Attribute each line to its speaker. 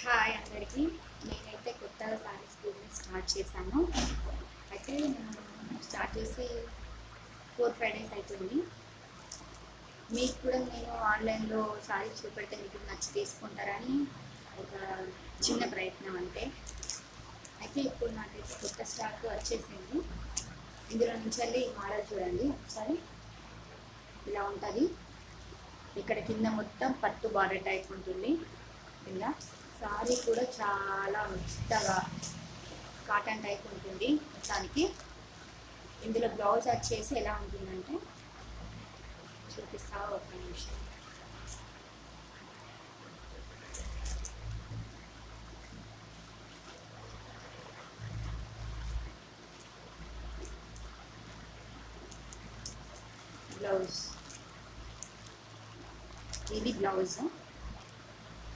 Speaker 1: Hi అందరికీ. నేనైతే కొత్తగా సారీస్ బిజినెస్ స్టార్ట్ చేశాను. అయితే నేను స్టార్ట్ చేసి 4-5 డేస్ అవుతుంది. మీకు కూడా నేను ఆన్లైన్లో సారీస్ చూపెడితే మీకు నచ్చి తీసుకుంటారని ఒక చిన్న ప్రయత్నం అంతే. అయితే ఇప్పుడు నాకైతే కొత్త స్టాక్ వచ్చేసింది. ఇందులో నుంచి వెళ్ళి మోడల్ చూడండి ఒకసారి. ఇలా ఉంటుంది. ఇక్కడ కింద మొత్తం పట్టు బార్డర్ టైప్ ఉంటుంది. ఇలా సారీ కూడా చాలా మెత్తగా కాటన్ టైప్ ఉంటుంది. మొత్తానికి ఇందులో బ్లౌజ్ వచ్చేసి ఎలా ఉంటుందంటే చూపిస్తా ఒక నిమిషం. బ్లౌజ్ ఇది బ్లౌజ్.